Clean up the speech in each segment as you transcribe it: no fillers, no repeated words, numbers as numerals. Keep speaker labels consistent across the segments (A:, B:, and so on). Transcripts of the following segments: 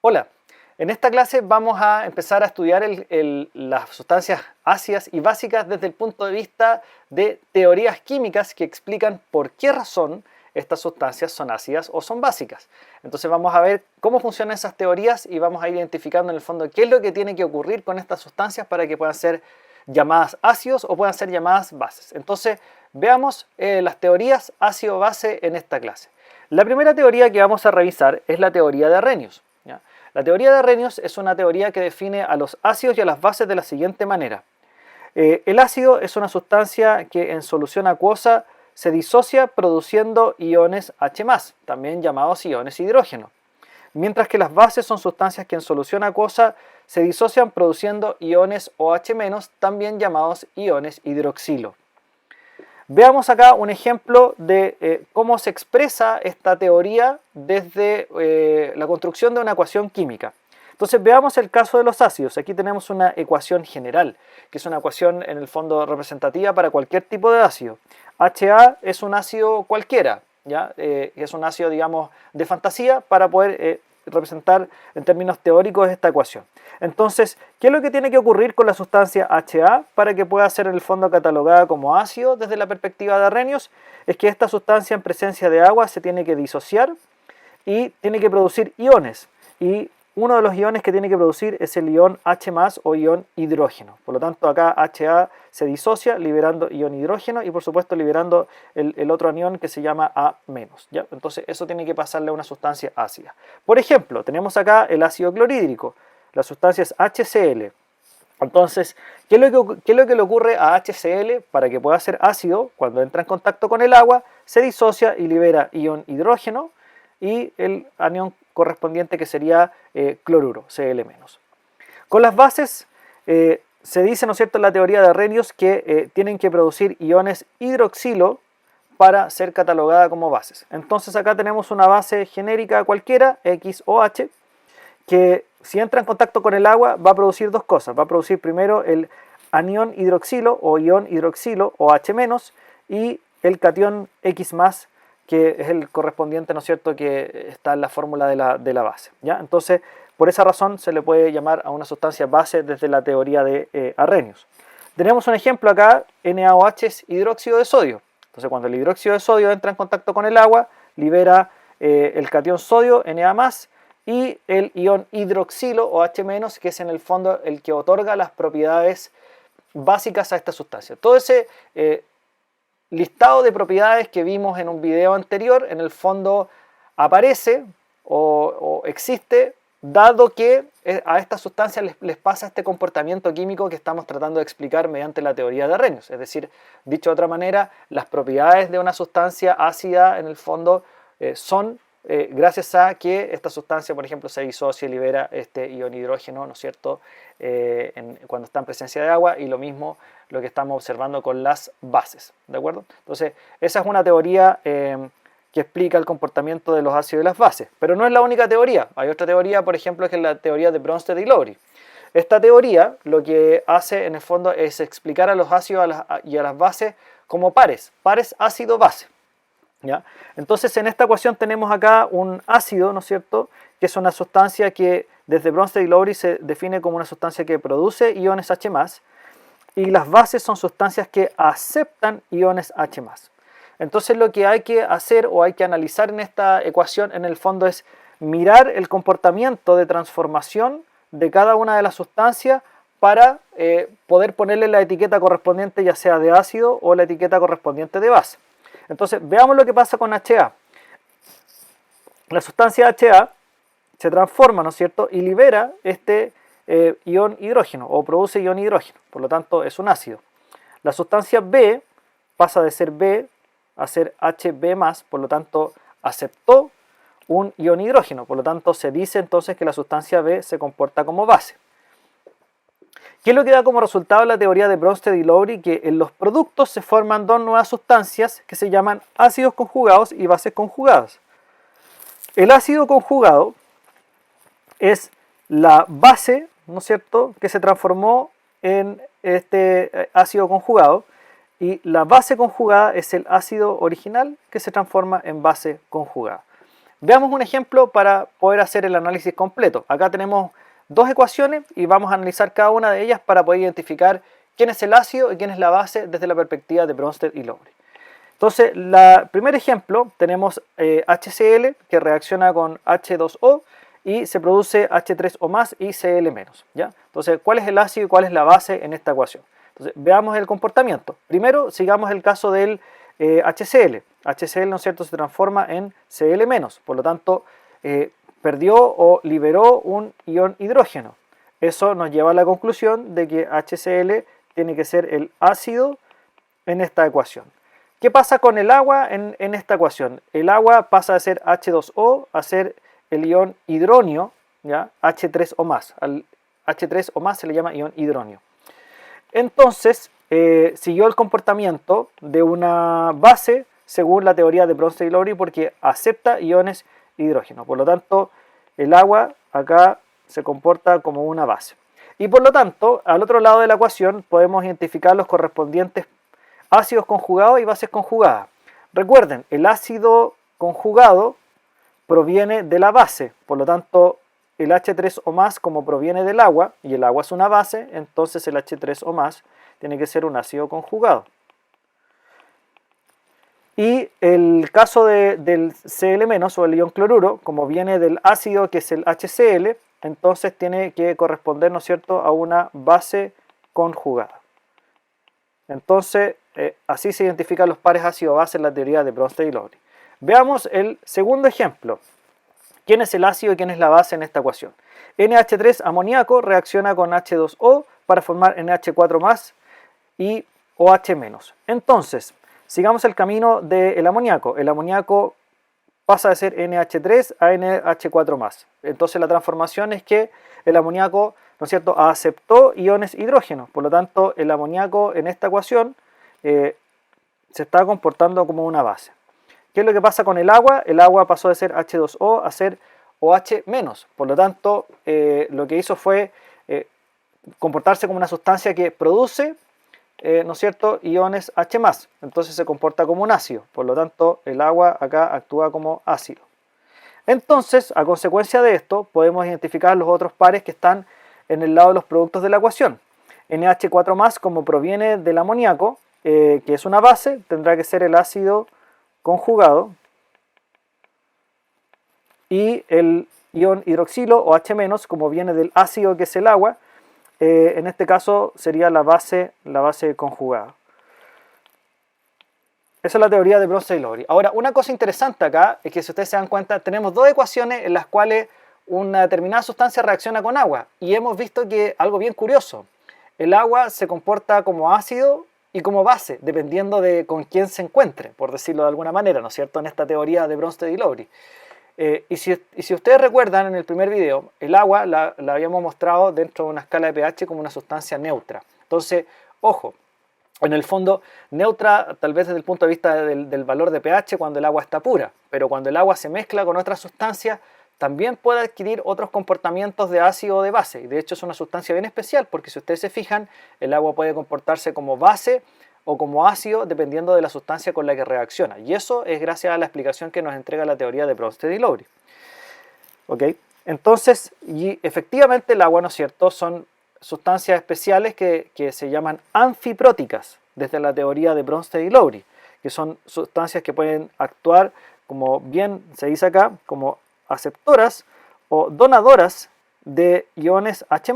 A: Hola, en esta clase vamos a empezar a estudiar las sustancias ácidas y básicas desde el punto de vista de teorías químicas que explican por qué razón estas sustancias son ácidas o son básicas. Entonces vamos a ver cómo funcionan esas teorías y vamos a ir identificando en el fondo qué es lo que tiene que ocurrir con estas sustancias para que puedan ser llamadas ácidos o puedan ser llamadas bases. Entonces veamos las teorías ácido-base en esta clase. La primera teoría que vamos a revisar es la teoría de Arrhenius. ¿Ya? La teoría de Arrhenius es una teoría que define a los ácidos y a las bases de la siguiente manera. El ácido es una sustancia que en solución acuosa se disocia produciendo iones H+, también llamados iones hidrógeno. Mientras que las bases son sustancias que en solución acuosa se disocian produciendo iones OH-, también llamados iones hidroxilo. Veamos acá un ejemplo de cómo se expresa esta teoría desde la construcción de una ecuación química. Entonces veamos el caso de los ácidos. Aquí tenemos una ecuación general, que es una ecuación en el fondo representativa para cualquier tipo de ácido. HA es un ácido cualquiera, ¿ya? Es un ácido, digamos, de fantasía para poder representar en términos teóricos esta ecuación. Entonces, ¿qué es lo que tiene que ocurrir con la sustancia HA para que pueda ser en el fondo catalogada como ácido desde la perspectiva de Arrhenius? Es que esta sustancia en presencia de agua se tiene que disociar y tiene que producir iones. Y uno de los iones que tiene que producir es el ion H+ o ion hidrógeno. Por lo tanto, acá HA se disocia liberando ion hidrógeno y por supuesto liberando el otro anión que se llama A-. ¿Ya? Entonces eso tiene que pasarle a una sustancia ácida. Por ejemplo, tenemos acá el ácido clorhídrico. La sustancia es HCl. Entonces, ¿qué es lo que le ocurre a HCl para que pueda ser ácido? Cuando entra en contacto con el agua, se disocia y libera ion hidrógeno y el anión correspondiente que sería cloruro, Cl-. Con las bases se dice, ¿no es cierto?, en la teoría de Arrhenius que tienen que producir iones hidroxilo para ser catalogada como bases. Entonces acá tenemos una base genérica cualquiera, X o H, que si entra en contacto con el agua va a producir dos cosas. Va a producir primero el anión hidroxilo o ion hidroxilo o H- y el catión X+, que es el correspondiente, ¿no es cierto?, que está en la fórmula de la base. ¿Ya? Entonces, por esa razón se le puede llamar a una sustancia base desde la teoría de Arrhenius. Tenemos un ejemplo acá, NaOH es hidróxido de sodio. Entonces, cuando el hidróxido de sodio entra en contacto con el agua, libera el catión sodio, Na+, y el ion hidroxilo o H-, que es en el fondo el que otorga las propiedades básicas a esta sustancia. Todo ese listado de propiedades que vimos en un video anterior, en el fondo aparece o existe, dado que a estas sustancias les pasa este comportamiento químico que estamos tratando de explicar mediante la teoría de Arrhenius. Es decir, dicho de otra manera, las propiedades de una sustancia ácida en el fondo son gracias a que esta sustancia, por ejemplo, se disocia y libera este ion hidrógeno, ¿no es cierto?, cuando está en presencia de agua, y lo mismo lo que estamos observando con las bases, ¿de acuerdo? Entonces, esa es una teoría que explica el comportamiento de los ácidos y las bases, pero no es la única teoría. Hay otra teoría, por ejemplo, que es la teoría de Bronsted y Lowry. Esta teoría lo que hace en el fondo es explicar a los ácidos y a las bases como pares ácido-base. ¿Ya? Entonces en esta ecuación tenemos acá un ácido, ¿no es cierto?, que es una sustancia que desde Bronsted y Lowry se define como una sustancia que produce iones H+, y las bases son sustancias que aceptan iones H+. Entonces lo que hay que hacer o hay que analizar en esta ecuación en el fondo es mirar el comportamiento de transformación de cada una de las sustancias para poder ponerle la etiqueta correspondiente, ya sea de ácido o la etiqueta correspondiente de base. Entonces, veamos lo que pasa con HA. La sustancia HA se transforma, ¿no es cierto?, y libera este ion hidrógeno, o produce ion hidrógeno, por lo tanto es un ácido. La sustancia B pasa de ser B a ser Hb+, por lo tanto aceptó un ion hidrógeno, por lo tanto se dice entonces que la sustancia B se comporta como base. ¿Qué es lo que da como resultado la teoría de Bronsted y Lowry? Que en los productos se forman dos nuevas sustancias que se llaman ácidos conjugados y bases conjugadas. El ácido conjugado es la base, ¿no es cierto?, que se transformó en este ácido conjugado, y la base conjugada es el ácido original que se transforma en base conjugada. Veamos un ejemplo para poder hacer el análisis completo. Acá tenemos dos ecuaciones y vamos a analizar cada una de ellas para poder identificar quién es el ácido y quién es la base desde la perspectiva de Bronsted y Lowry. Entonces, el primer ejemplo tenemos HCl que reacciona con H2O y se produce H3O más y Cl menos, ¿ya? Entonces, ¿cuál es el ácido y cuál es la base en esta ecuación? Entonces, veamos el comportamiento. Primero, sigamos el caso del HCl. HCl, ¿no es cierto?, se transforma en Cl menos, por lo tanto, perdió o liberó un ion hidrógeno. Eso nos lleva a la conclusión de que HCl tiene que ser el ácido en esta ecuación. ¿Qué pasa con el agua en esta ecuación? El agua pasa de ser H2O a ser el ion hidronio, ¿ya? H3O más. Al H3O más se le llama ion hidronio. Entonces, siguió el comportamiento de una base según la teoría de Bronsted y Lowry porque acepta iones hidrógeno. Por lo tanto, el agua acá se comporta como una base. Y por lo tanto, al otro lado de la ecuación podemos identificar los correspondientes ácidos conjugados y bases conjugadas. Recuerden, el ácido conjugado proviene de la base, por lo tanto el H3O más como proviene del agua y el agua es una base, entonces el H3O más tiene que ser un ácido conjugado. Y el caso del Cl- o el ion cloruro, como viene del ácido que es el HCl, entonces tiene que corresponder, ¿no es cierto?, a una base conjugada. Entonces, así se identifican los pares ácido-base en la teoría de Bronsted y Lowry. Veamos el segundo ejemplo. ¿Quién es el ácido y quién es la base en esta ecuación? NH3 amoníaco reacciona con H2O para formar NH4 y OH-. Entonces, sigamos el camino del amoníaco. El amoníaco pasa de ser NH3 a NH4 Entonces la transformación es que el amoníaco, ¿no es cierto?, aceptó iones hidrógeno. Por lo tanto, el amoníaco en esta ecuación se está comportando como una base. ¿Qué es lo que pasa con el agua? El agua pasó de ser H2O a ser OH-. Por lo tanto, lo que hizo fue comportarse como una sustancia que produce, ¿no es cierto?, iones H+. Entonces se comporta como un ácido. Por lo tanto, el agua acá actúa como ácido. Entonces, a consecuencia de esto, podemos identificar los otros pares que están en el lado de los productos de la ecuación. NH4+, como proviene del amoníaco, que es una base, tendrá que ser el ácido conjugado. Y el ion hidroxilo o H-, como viene del ácido que es el agua, en este caso sería la base conjugada. Esa es la teoría de Bronsted y Lowry. Ahora, una cosa interesante acá es que si ustedes se dan cuenta, tenemos dos ecuaciones en las cuales una determinada sustancia reacciona con agua. Y hemos visto que algo bien curioso. El agua se comporta como ácido y como base, dependiendo de con quién se encuentre, por decirlo de alguna manera, ¿no es cierto?, en esta teoría de Bronsted y Lowry. Y si ustedes recuerdan en el primer video, el agua la habíamos mostrado dentro de una escala de pH como una sustancia neutra. Entonces, ojo, en el fondo, neutra tal vez desde el punto de vista del valor de pH cuando el agua está pura, pero cuando el agua se mezcla con otras sustancias, también puede adquirir otros comportamientos de ácido o de base. Y de hecho es una sustancia bien especial porque si ustedes se fijan, el agua puede comportarse como base o como ácido dependiendo de la sustancia con la que reacciona. Y eso es gracias a la explicación que nos entrega la teoría de Bronsted y Lowry. ¿Ok? Entonces, y efectivamente el agua, ¿no es cierto?, son sustancias especiales que se llaman anfipróticas desde la teoría de Bronsted y Lowry, que son sustancias que pueden actuar, como bien se dice acá, como aceptoras o donadoras de iones H+.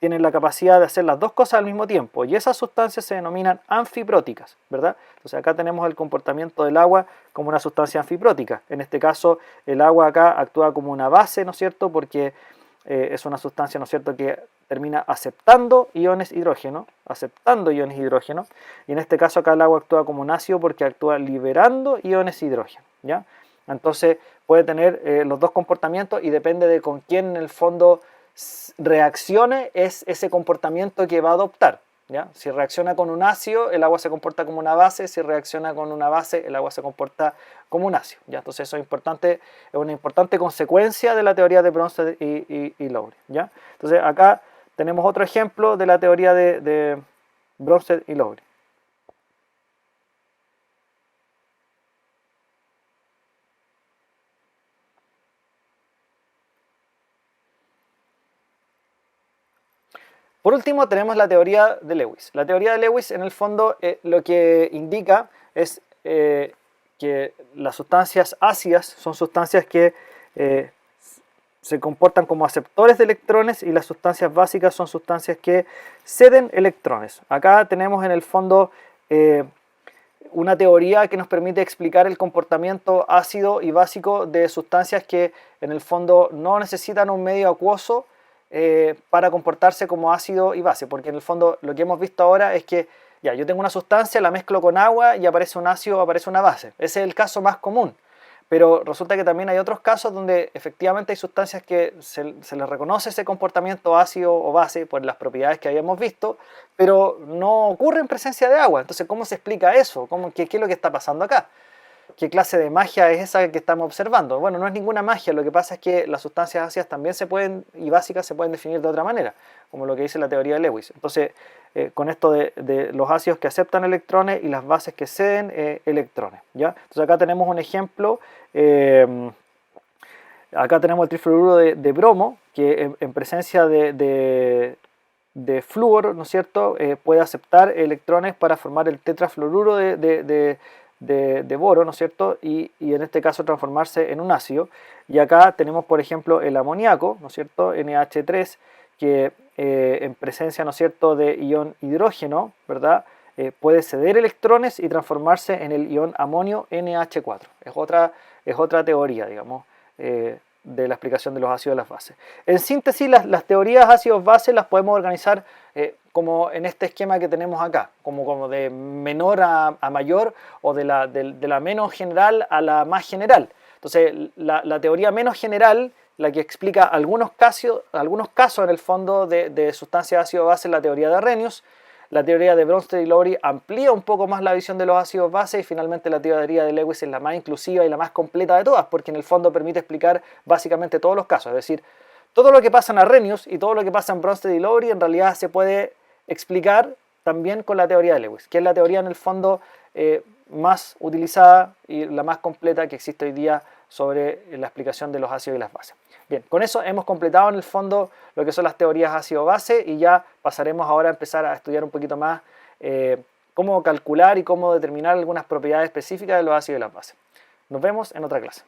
A: Tienen la capacidad de hacer las dos cosas al mismo tiempo y esas sustancias se denominan anfipróticas, ¿verdad? Entonces acá tenemos el comportamiento del agua como una sustancia anfiprótica. En este caso el agua acá actúa como una base, ¿no es cierto?, porque es una sustancia, ¿no es cierto?, que termina aceptando iones hidrógeno, y en este caso acá el agua actúa como un ácido porque actúa liberando iones hidrógeno, ¿ya? Entonces puede tener los dos comportamientos y depende de con quién en el fondo reaccione es ese comportamiento que va a adoptar, ¿ya? Si reacciona con un ácido, el agua se comporta como una base; si reacciona con una base, el agua se comporta como un ácido, ¿ya? Entonces eso es importante, es una importante consecuencia de la teoría de Bronsted y Lowry, ¿ya? Entonces acá tenemos otro ejemplo de la teoría de Bronsted y Lowry. Por último tenemos la teoría de Lewis. La teoría de Lewis en el fondo lo que indica es que las sustancias ácidas son sustancias que se comportan como aceptores de electrones y las sustancias básicas son sustancias que ceden electrones. Acá tenemos en el fondo una teoría que nos permite explicar el comportamiento ácido y básico de sustancias que en el fondo no necesitan un medio acuoso para comportarse como ácido y base, porque en el fondo lo que hemos visto ahora es que ya, yo tengo una sustancia, la mezclo con agua y aparece un ácido o aparece una base. Ese es el caso más común. Pero resulta que también hay otros casos donde efectivamente hay sustancias que se les reconoce ese comportamiento ácido o base por las propiedades que habíamos visto, pero no ocurre en presencia de agua. Entonces, ¿cómo se explica eso? ¿Qué es lo que está pasando acá? ¿Qué clase de magia es esa que estamos observando? Bueno, no es ninguna magia, lo que pasa es que las sustancias ácidas también y básicas se pueden definir de otra manera, como lo que dice la teoría de Lewis. Entonces, con esto de los ácidos que aceptan electrones y las bases que ceden electrones, ¿ya? Entonces acá tenemos un ejemplo, acá tenemos el trifluoruro de bromo, que en presencia de flúor, ¿no es cierto?, puede aceptar electrones para formar el tetrafluoruro de boro, ¿no es cierto?, y en este caso transformarse en un ácido. Y acá tenemos, por ejemplo, el amoníaco, ¿no es cierto?, NH3, que en presencia, ¿no es cierto?, de ion hidrógeno, ¿verdad?, puede ceder electrones y transformarse en el ion amonio NH4. Es otra teoría, digamos, de la explicación de los ácidos y las bases. En síntesis, las teorías ácidos-bases las podemos organizar como en este esquema que tenemos acá, como de menor a mayor o de la menos general a la más general. Entonces, la teoría menos general, la que explica algunos casos en el fondo de sustancias ácido-base, es la teoría de Arrhenius. La teoría de Bronsted y Lowry amplía un poco más la visión de los ácidos base y finalmente la teoría de Lewis es la más inclusiva y la más completa de todas, porque en el fondo permite explicar básicamente todos los casos. Es decir, todo lo que pasa en Arrhenius y todo lo que pasa en Bronsted y Lowry en realidad se puede explicar también con la teoría de Lewis, que es la teoría en el fondo más utilizada y la más completa que existe hoy día sobre la explicación de los ácidos y las bases. Bien, con eso hemos completado en el fondo lo que son las teorías ácido-base y ya pasaremos ahora a empezar a estudiar un poquito más cómo calcular y cómo determinar algunas propiedades específicas de los ácidos y las bases. Nos vemos en otra clase.